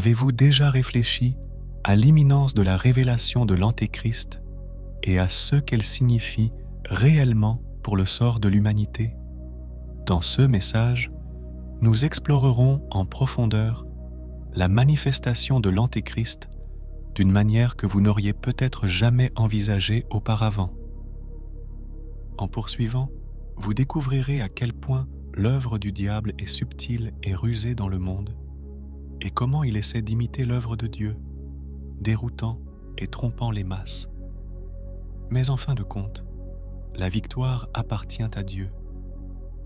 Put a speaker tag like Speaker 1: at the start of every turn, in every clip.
Speaker 1: Avez-vous déjà réfléchi à l'imminence de la révélation de l'Antéchrist et à ce qu'elle signifie réellement pour le sort de l'humanité? Dans ce message, nous explorerons en profondeur la manifestation de l'Antéchrist d'une manière que vous n'auriez peut-être jamais envisagée auparavant. En poursuivant, vous découvrirez à quel point l'œuvre du diable est subtile et rusée dans le monde, et comment il essaie d'imiter l'œuvre de Dieu, déroutant et trompant les masses. Mais en fin de compte, la victoire appartient à Dieu.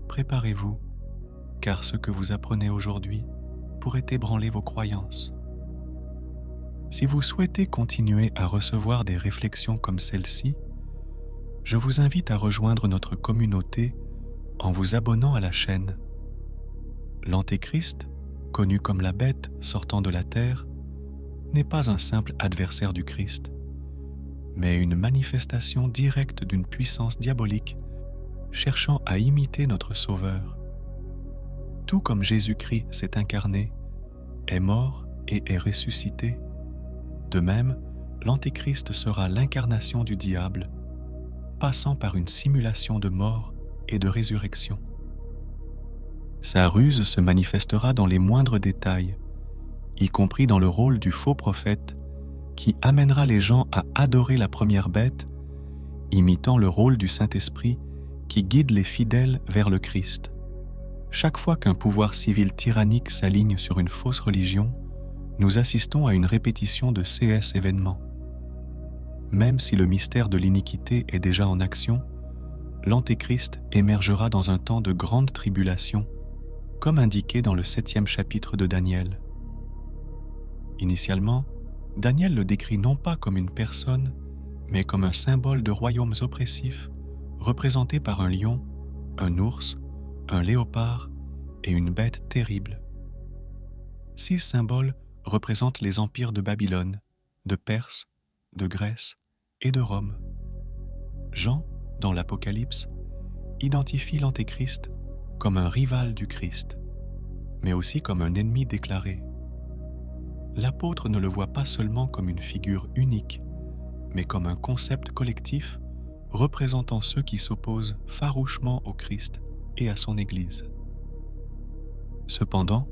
Speaker 1: Préparez-vous, car ce que vous apprenez aujourd'hui pourrait ébranler vos croyances. Si vous souhaitez continuer à recevoir des réflexions comme celle-ci, je vous invite à rejoindre notre communauté en vous abonnant à la chaîne. L'Antéchrist, connu comme la bête sortant de la terre, n'est pas un simple adversaire du Christ, mais une manifestation directe d'une puissance diabolique cherchant à imiter notre Sauveur. Tout comme Jésus-Christ s'est incarné, est mort et est ressuscité, de même, l'Antéchrist sera l'incarnation du diable, passant par une simulation de mort et de résurrection. Sa ruse se manifestera dans les moindres détails, y compris dans le rôle du faux prophète qui amènera les gens à adorer la première bête, imitant le rôle du Saint-Esprit qui guide les fidèles vers le Christ. Chaque fois qu'un pouvoir civil tyrannique s'aligne sur une fausse religion, nous assistons à une répétition de ces événements. Même si le mystère de l'iniquité est déjà en action, l'Antéchrist émergera dans un temps de grande tribulation, comme indiqué dans le 7e chapitre de Daniel. Initialement, Daniel le décrit non pas comme une personne, mais comme un symbole de royaumes oppressifs, représenté par un lion, un ours, un léopard et une bête terrible. 6 symboles représentent les empires de Babylone, de Perse, de Grèce et de Rome. Jean, dans l'Apocalypse, identifie l'Antéchrist comme un rival du Christ, mais aussi comme un ennemi déclaré. L'apôtre ne le voit pas seulement comme une figure unique, mais comme un concept collectif représentant ceux qui s'opposent farouchement au Christ et à son Église. Cependant,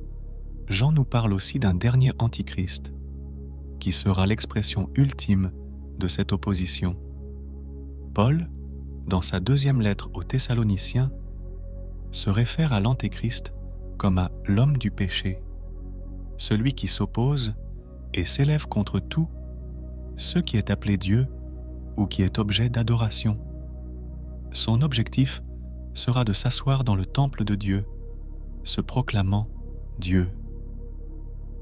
Speaker 1: Jean nous parle aussi d'un dernier antichrist, qui sera l'expression ultime de cette opposition. Paul, dans sa 2e lettre aux Thessaloniciens, se réfère à l'Antéchrist comme à l'homme du péché, celui qui s'oppose et s'élève contre tout ce qui est appelé Dieu ou qui est objet d'adoration. Son objectif sera de s'asseoir dans le temple de Dieu, se proclamant Dieu.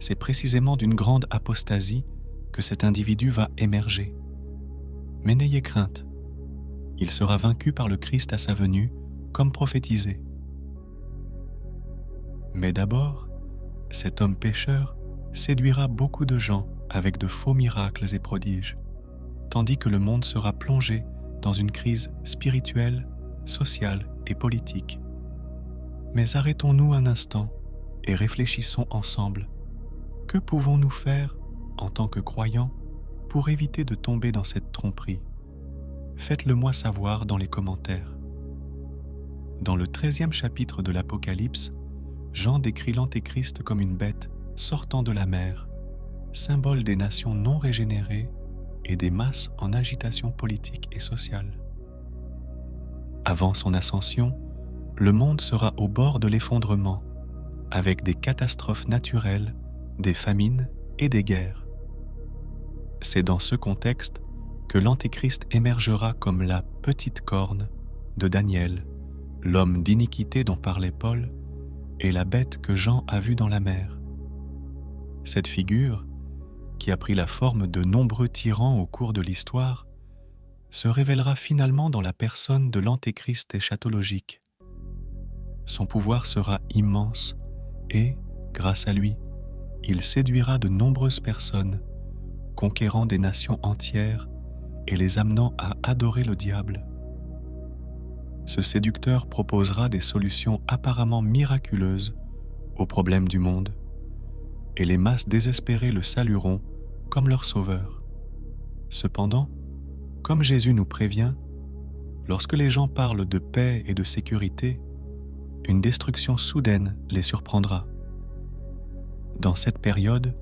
Speaker 1: C'est précisément d'une grande apostasie que cet individu va émerger. Mais n'ayez crainte, il sera vaincu par le Christ à sa venue, comme prophétisé. Mais d'abord, cet homme pécheur séduira beaucoup de gens avec de faux miracles et prodiges, tandis que le monde sera plongé dans une crise spirituelle, sociale et politique. Mais arrêtons-nous un instant et réfléchissons ensemble. Que pouvons-nous faire, en tant que croyants, pour éviter de tomber dans cette tromperie? Faites-le moi savoir dans les commentaires. Dans le 13e chapitre de l'Apocalypse, Jean décrit l'Antéchrist comme une bête sortant de la mer, symbole des nations non régénérées et des masses en agitation politique et sociale. Avant son ascension, le monde sera au bord de l'effondrement, avec des catastrophes naturelles, des famines et des guerres. C'est dans ce contexte que l'Antéchrist émergera comme la petite corne de Daniel, l'homme d'iniquité dont parlait Paul, et la bête que Jean a vue dans la mer. Cette figure, qui a pris la forme de nombreux tyrans au cours de l'histoire, se révélera finalement dans la personne de l'Antéchrist eschatologique. Son pouvoir sera immense et, grâce à lui, il séduira de nombreuses personnes, conquérant des nations entières et les amenant à adorer le diable. Ce séducteur proposera des solutions apparemment miraculeuses aux problèmes du monde, et les masses désespérées le salueront comme leur sauveur. Cependant, comme Jésus nous prévient, lorsque les gens parlent de paix et de sécurité, une destruction soudaine les surprendra. Dans cette période,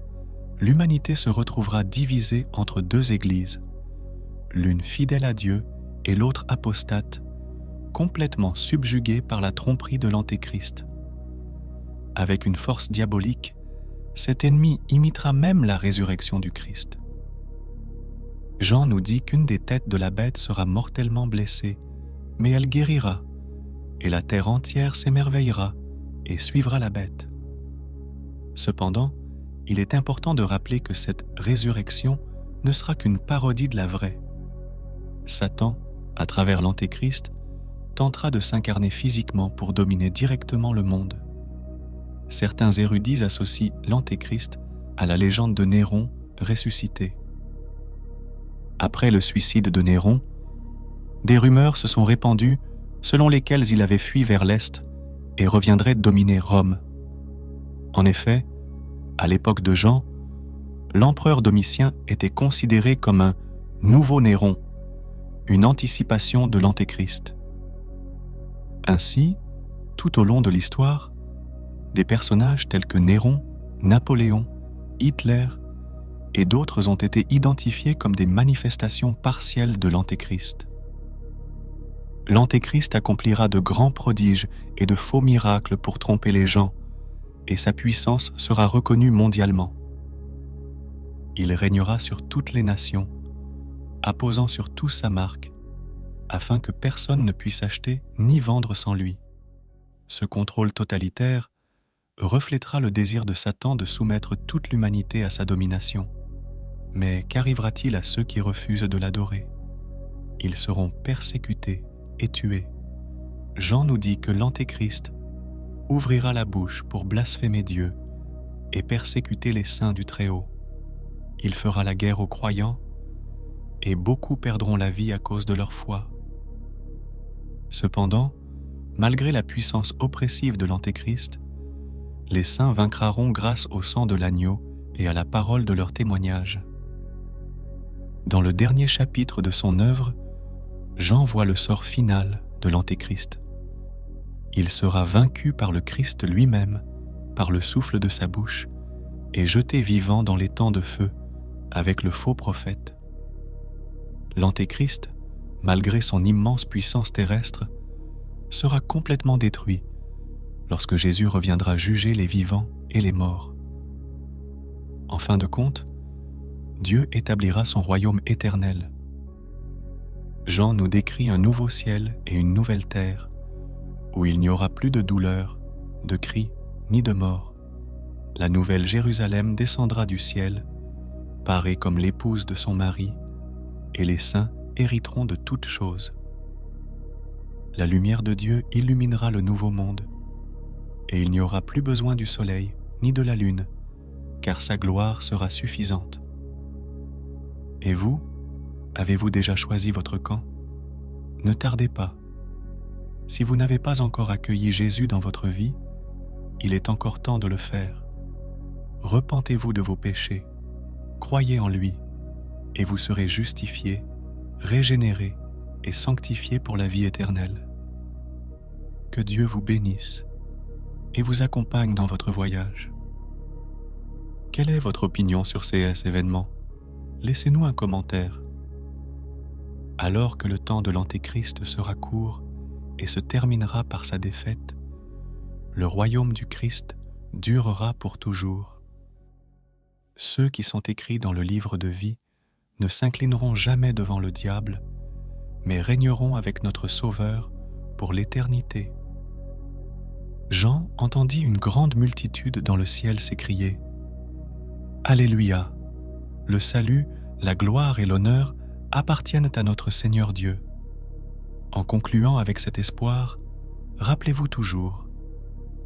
Speaker 1: l'humanité se retrouvera divisée entre deux églises, l'une fidèle à Dieu et l'autre apostate, complètement subjuguée par la tromperie de l'Antéchrist. Avec une force diabolique, cet ennemi imitera même la résurrection du Christ. Jean nous dit qu'une des têtes de la bête sera mortellement blessée, mais elle guérira, et la terre entière s'émerveillera et suivra la bête. Cependant, il est important de rappeler que cette résurrection ne sera qu'une parodie de la vraie. Satan, à travers l'Antéchrist, tentera de s'incarner physiquement pour dominer directement le monde. Certains érudits associent l'Antéchrist à la légende de Néron ressuscité. Après le suicide de Néron, des rumeurs se sont répandues selon lesquelles il avait fui vers l'Est et reviendrait dominer Rome. En effet, à l'époque de Jean, l'empereur Domitien était considéré comme un nouveau Néron, une anticipation de l'Antéchrist. Ainsi, tout au long de l'histoire, des personnages tels que Néron, Napoléon, Hitler et d'autres ont été identifiés comme des manifestations partielles de l'Antéchrist. L'Antéchrist accomplira de grands prodiges et de faux miracles pour tromper les gens, et sa puissance sera reconnue mondialement. Il régnera sur toutes les nations, apposant sur tous sa marque, afin que personne ne puisse acheter ni vendre sans lui. Ce contrôle totalitaire reflètera le désir de Satan de soumettre toute l'humanité à sa domination. Mais qu'arrivera-t-il à ceux qui refusent de l'adorer? Ils seront persécutés et tués. Jean nous dit que l'Antéchrist ouvrira la bouche pour blasphémer Dieu et persécuter les saints du Très-Haut. Il fera la guerre aux croyants et beaucoup perdront la vie à cause de leur foi. Cependant, malgré la puissance oppressive de l'Antéchrist, les saints vaincront grâce au sang de l'agneau et à la parole de leur témoignage. Dans le dernier chapitre de son œuvre, Jean voit le sort final de l'Antéchrist. Il sera vaincu par le Christ lui-même, par le souffle de sa bouche, et jeté vivant dans les temps de feu, avec le faux prophète. L'Antéchrist, malgré son immense puissance terrestre, sera complètement détruit lorsque Jésus reviendra juger les vivants et les morts. En fin de compte, Dieu établira son royaume éternel. Jean nous décrit un nouveau ciel et une nouvelle terre, où il n'y aura plus de douleur, de cris, ni de mort. La nouvelle Jérusalem descendra du ciel, parée comme l'épouse de son mari, et les saints hériteront de toutes choses. La lumière de Dieu illuminera le nouveau monde, et il n'y aura plus besoin du soleil ni de la lune, car sa gloire sera suffisante. Et vous, avez-vous déjà choisi votre camp? Ne tardez pas. Si vous n'avez pas encore accueilli Jésus dans votre vie, il est encore temps de le faire. Repentez-vous de vos péchés, croyez en lui, et vous serez justifiés, régénérés et sanctifiés pour la vie éternelle. Que Dieu vous bénisse et vous accompagne dans votre voyage. Quelle est votre opinion sur ces événements? Laissez-nous un commentaire. Alors que le temps de l'Antéchrist sera court et se terminera par sa défaite, le royaume du Christ durera pour toujours. Ceux qui sont écrits dans le livre de vie ne s'inclineront jamais devant le diable, mais régneront avec notre Sauveur pour l'éternité. Jean entendit une grande multitude dans le ciel s'écrier « Alléluia ! Le salut, la gloire et l'honneur appartiennent à notre Seigneur Dieu. » En concluant avec cet espoir, rappelez-vous toujours,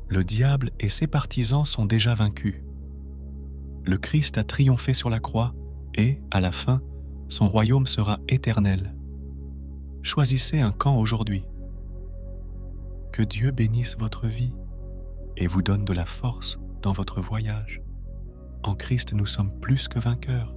Speaker 1: le diable et ses partisans sont déjà vaincus. Le Christ a triomphé sur la croix et, à la fin, son royaume sera éternel. Choisissez un camp aujourd'hui. Que Dieu bénisse votre vie et vous donne de la force dans votre voyage. En Christ, nous sommes plus que vainqueurs.